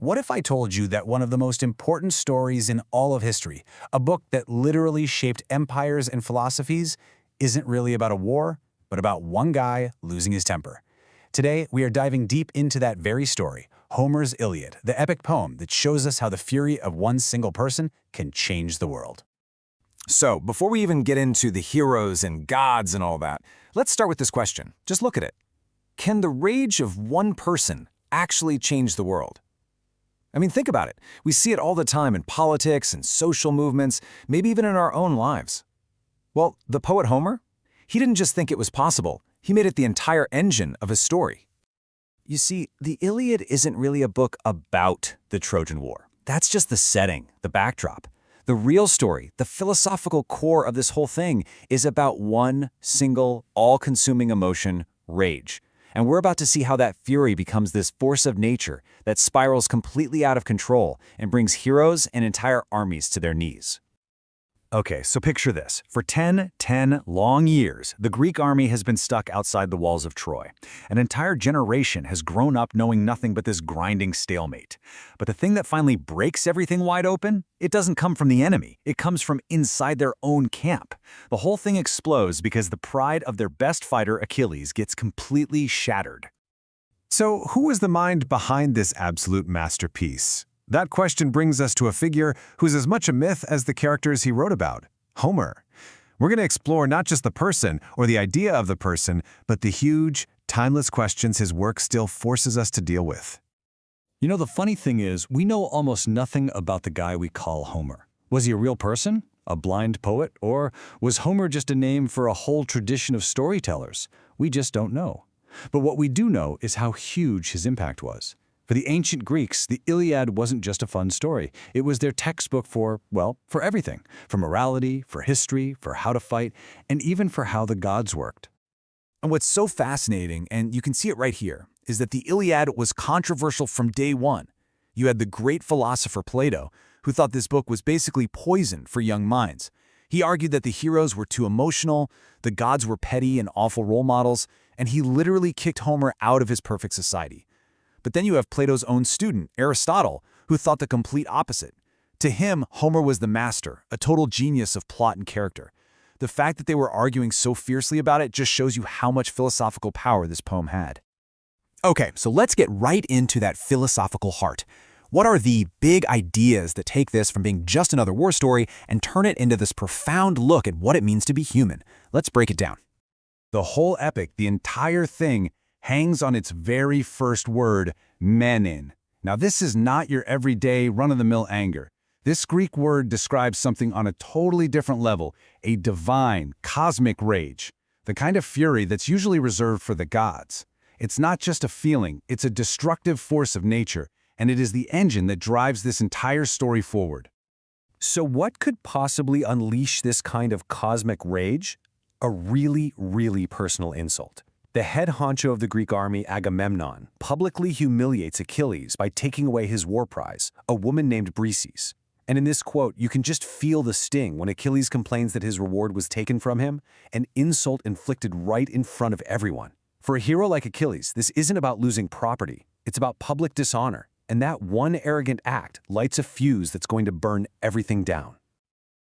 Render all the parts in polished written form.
What if I told you that one of the most important stories in all of history, a book that literally shaped empires and philosophies, isn't really about a war, but about one guy losing his temper? Today, we are diving deep into that very story, Homer's Iliad, the epic poem that shows us how the fury of one single person can change the world. So, before we even get into the heroes and gods and all that, let's start with this question. Just look at it. Can the rage of one person actually change the world? I mean, think about it. We see it all the time in politics and social movements, maybe even in our own lives. Well, the poet Homer, he didn't just think it was possible. He made it the entire engine of his story. You see, the Iliad isn't really a book about the Trojan War. That's just the setting, the backdrop. The real story, the philosophical core of this whole thing, is about one single, all-consuming emotion, rage. And we're about to see how that fury becomes this force of nature that spirals completely out of control and brings heroes and entire armies to their knees. Okay, so picture this. For 10 long years, the Greek army has been stuck outside the walls of Troy. An entire generation has grown up knowing nothing but this grinding stalemate. But the thing that finally breaks everything wide open, it doesn't come from the enemy. It comes from inside their own camp. The whole thing explodes because the pride of their best fighter, Achilles, gets completely shattered. So, who was the mind behind this absolute masterpiece? That question brings us to a figure who's as much a myth as the characters he wrote about, Homer. We're going to explore not just the person or the idea of the person, but the huge, timeless questions his work still forces us to deal with. You know, the funny thing is, we know almost nothing about the guy we call Homer. Was he a real person? A blind poet? Or was Homer just a name for a whole tradition of storytellers? We just don't know. But what we do know is how huge his impact was. For the ancient Greeks, the Iliad wasn't just a fun story. It was their textbook for, well, for everything. For morality, for history, for how to fight, and even for how the gods worked. And what's so fascinating, and you can see it right here, is that the Iliad was controversial from day one. You had the great philosopher Plato, who thought this book was basically poison for young minds. He argued that the heroes were too emotional, the gods were petty and awful role models, and he literally kicked Homer out of his perfect society. But then you have Plato's own student, Aristotle, who thought the complete opposite. To him, Homer was the master, a total genius of plot and character. The fact that they were arguing so fiercely about it just shows you how much philosophical power this poem had. Okay, so let's get right into that philosophical heart. What are the big ideas that take this from being just another war story and turn it into this profound look at what it means to be human? Let's break it down. The whole epic, the entire thing, hangs on its very first word, menin. Now, this is not your everyday run-of-the-mill anger. This Greek word describes something on a totally different level, a divine, cosmic rage, the kind of fury that's usually reserved for the gods. It's not just a feeling, it's a destructive force of nature, and it is the engine that drives this entire story forward. So what could possibly unleash this kind of cosmic rage? A really, really personal insult. The head honcho of the Greek army, Agamemnon, publicly humiliates Achilles by taking away his war prize, a woman named Briseis. And in this quote, you can just feel the sting when Achilles complains that his reward was taken from him, an insult inflicted right in front of everyone. For a hero like Achilles, this isn't about losing property, it's about public dishonor. And that one arrogant act lights a fuse that's going to burn everything down.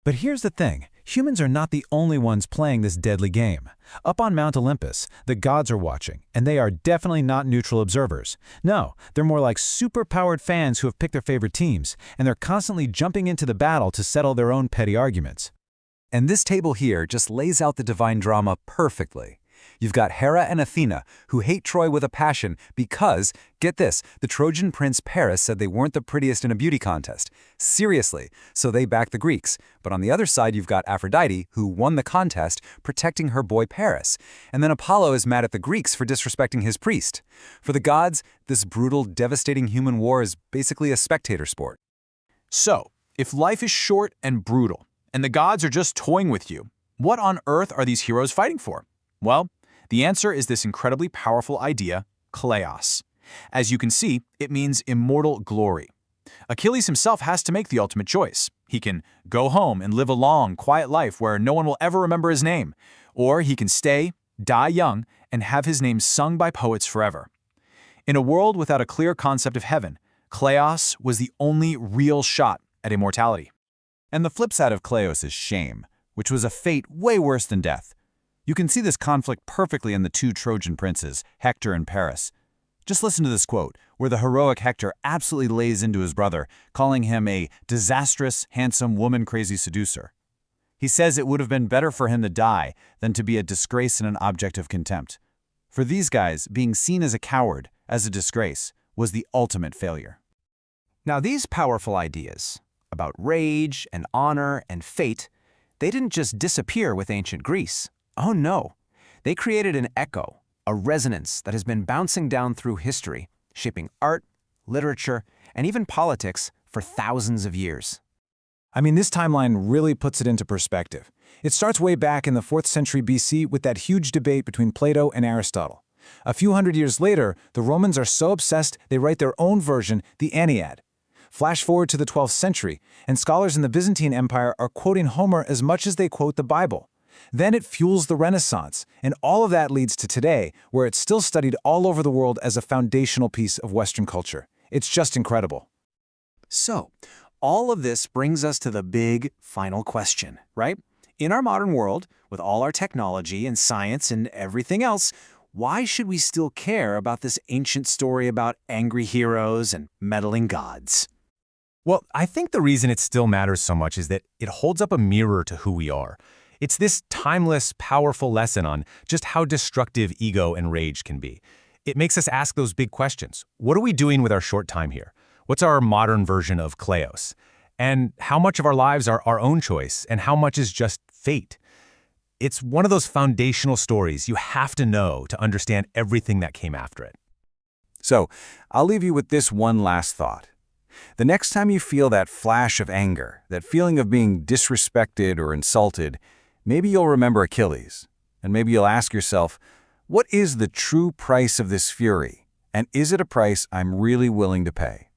But here's the thing, humans are not the only ones playing this deadly game. Up on Mount Olympus, the gods are watching, and they are definitely not neutral observers. No, they're more like super-powered fans who have picked their favorite teams, and they're constantly jumping into the battle to settle their own petty arguments. And this table here just lays out the divine drama perfectly. You've got Hera and Athena, who hate Troy with a passion because, get this, the Trojan prince Paris said they weren't the prettiest in a beauty contest. Seriously, so they back the Greeks. But on the other side, you've got Aphrodite, who won the contest, protecting her boy Paris. And then Apollo is mad at the Greeks for disrespecting his priest. For the gods, this brutal, devastating human war is basically a spectator sport. So, if life is short and brutal, and the gods are just toying with you, what on earth are these heroes fighting for? Well, the answer is this incredibly powerful idea, kleos. As you can see, it means immortal glory. Achilles himself has to make the ultimate choice. He can go home and live a long, quiet life where no one will ever remember his name, or he can stay, die young, and have his name sung by poets forever. In a world without a clear concept of heaven, Kleos was the only real shot at immortality. And the flip side of Kleos is shame, which was a fate way worse than death. You can see this conflict perfectly in the two Trojan princes, Hector and Paris. Just listen to this quote, where the heroic Hector absolutely lays into his brother, calling him a disastrous, handsome, woman-crazy seducer. He says it would have been better for him to die than to be a disgrace and an object of contempt. For these guys, being seen as a coward, as a disgrace, was the ultimate failure. Now, these powerful ideas about rage and honor and fate, they didn't just disappear with ancient Greece. Oh no, they created an echo, a resonance that has been bouncing down through history, shaping art, literature, and even politics for thousands of years. I mean, this timeline really puts it into perspective. It starts way back in the 4th century BC with that huge debate between Plato and Aristotle. A few hundred years later, the Romans are so obsessed they write their own version, the Iliad. Flash forward to the 12th century, and scholars in the Byzantine Empire are quoting Homer as much as they quote the Bible. Then it fuels the Renaissance, and all of that leads to today, where it's still studied all over the world as a foundational piece of Western culture. It's just incredible. So, all of this brings us to the big final question, right? In our modern world, with all our technology and science and everything else, why should we still care about this ancient story about angry heroes and meddling gods? Well, I think the reason it still matters so much is that it holds up a mirror to who we are. It's this timeless, powerful lesson on just how destructive ego and rage can be. It makes us ask those big questions. What are we doing with our short time here? What's our modern version of Kleos? And how much of our lives are our own choice, and how much is just fate? It's one of those foundational stories you have to know to understand everything that came after it. So, I'll leave you with this one last thought. The next time you feel that flash of anger, that feeling of being disrespected or insulted, maybe you'll remember Achilles, and maybe you'll ask yourself, what is the true price of this fury, and is it a price I'm really willing to pay?